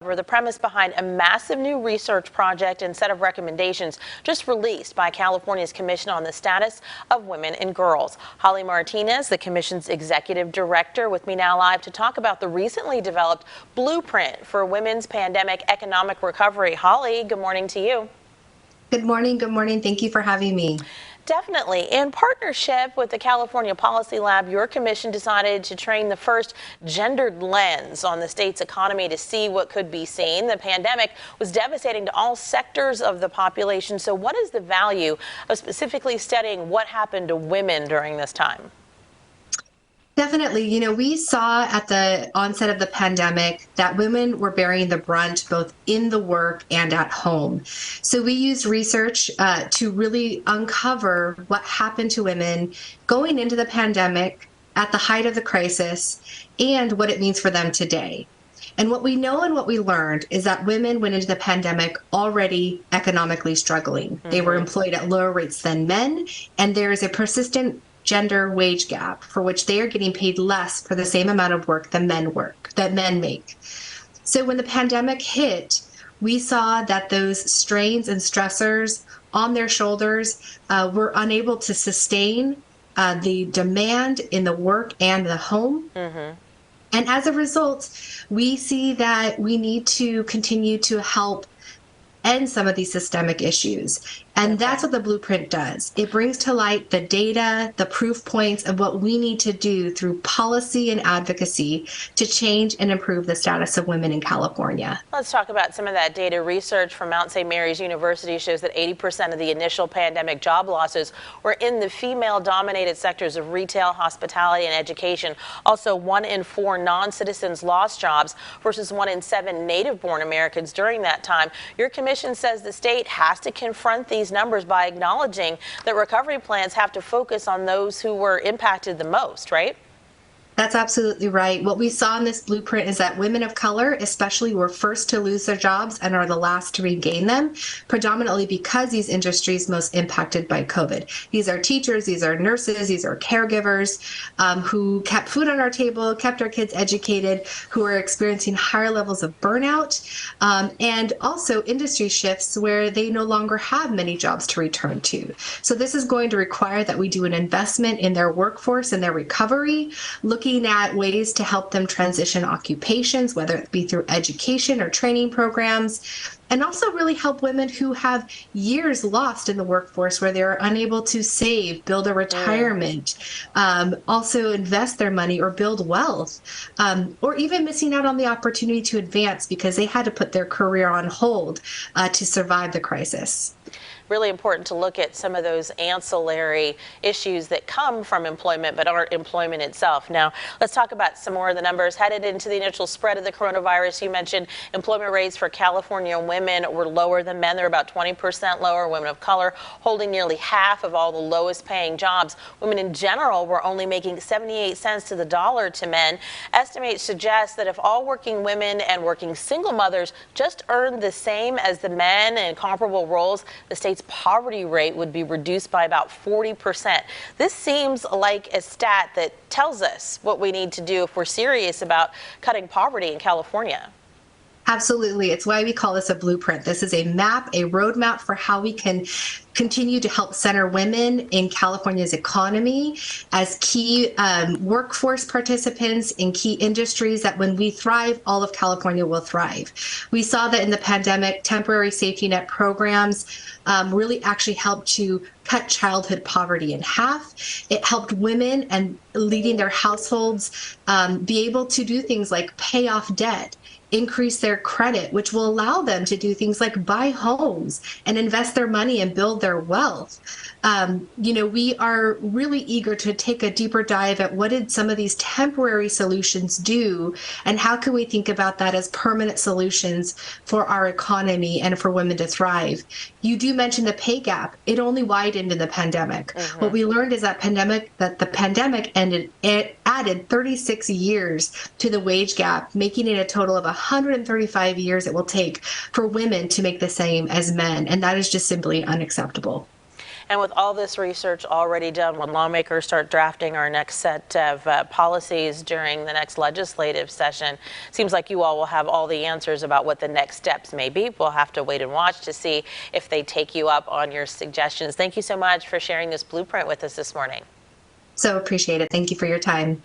The premise behind a massive new research project and set of recommendations just released by California's Commission on the Status of Women and Girls. Holly Martinez, the Commission's executive director, with me now live to talk about the recently developed blueprint for women's pandemic economic recovery. Holly, good morning to you. Good morning. Good morning. Thank you for having me. Definitely. In partnership with the California Policy Lab, your commission decided to train the first gendered lens on the state's economy to see what could be seen. The pandemic was devastating to all sectors of the population. So what is the value of specifically studying what happened to women during this time? Definitely. We saw at the onset of the pandemic that women were bearing the brunt both in the work and at home. So we used research to really uncover what happened to women going into the pandemic at the height of the crisis and what it means for them today. And what we know and what we learned is that women went into the pandemic already economically struggling. Mm-hmm. They were employed at lower rates than men, and there is a persistent gender wage gap for which they are getting paid less for the same amount of work that men make. So when the pandemic hit, we saw that those strains and stressors on their shoulders were unable to sustain the demand in the work and the home. Mm-hmm. And as a result, we see that we need to continue to help end some of these systemic issues. And that's what the blueprint does. It brings to light the data, the proof points of what we need to do through policy and advocacy to change and improve the status of women in California. Let's talk about some of that data. Research from Mount St. Mary's University shows that 80% of the initial pandemic job losses were in the female-dominated sectors of retail, hospitality, and education. Also, 1 in 4 non-citizens lost jobs versus 1 in 7 native-born Americans during that time. Your commission says the state has to confront these numbers by acknowledging that recovery plans have to focus on those who were impacted the most, right? That's absolutely right. What we saw in this blueprint is that women of color, especially, were first to lose their jobs and are the last to regain them, predominantly because these industries most impacted by COVID. These are teachers, these are nurses, these are caregivers who kept food on our table, kept our kids educated, who are experiencing higher levels of burnout, and also industry shifts where they no longer have many jobs to return to. So this is going to require that we do an investment in their workforce and their recovery, looking at ways to help them transition occupations, whether it be through education or training programs, and also really help women who have years lost in the workforce where they're unable to save, build a retirement, also invest their money or build wealth, or even missing out on the opportunity to advance because they had to put their career on hold to survive the crisis. Really important to look at some of those ancillary issues that come from employment but aren't employment itself. Now, let's talk about some more of the numbers. Headed into the initial spread of the coronavirus, you mentioned employment rates for California women were lower than men. They're about 20% lower. Women of color holding nearly half of all the lowest paying jobs. Women in general were only making 78 cents to the dollar to men. Estimates suggest that if all working women and working single mothers just earned the same as the men in comparable roles, the state's poverty rate would be reduced by about 40%. This seems like a stat that tells us what we need to do if we're serious about cutting poverty in California. Absolutely. It's why we call this a blueprint. This is a map, a roadmap for how we can continue to help center women in California's economy as key workforce participants in key industries that when we thrive, all of California will thrive. We saw that in the pandemic, temporary safety net programs really actually helped to cut childhood poverty in half. It helped women and leading their households be able to do things like pay off debt, increase their credit, which will allow them to do things like buy homes and invest their money and build their wealth. We are really eager to take a deeper dive at what did some of these temporary solutions do and how can we think about that as permanent solutions for our economy and for women to thrive. You do mention the pay gap. It only widened in the pandemic. Mm-hmm. What we learned is that the pandemic ended, it added 36 years to the wage gap, making it a total of 135 years it will take for women to make the same as men. And that is just simply unacceptable. And with all this research already done, when lawmakers start drafting our next set of policies during the next legislative session, seems like you all will have all the answers about what the next steps may be. We'll have to wait and watch to see if they take you up on your suggestions. Thank you so much for sharing this blueprint with us this morning. So appreciate it. Thank you for your time.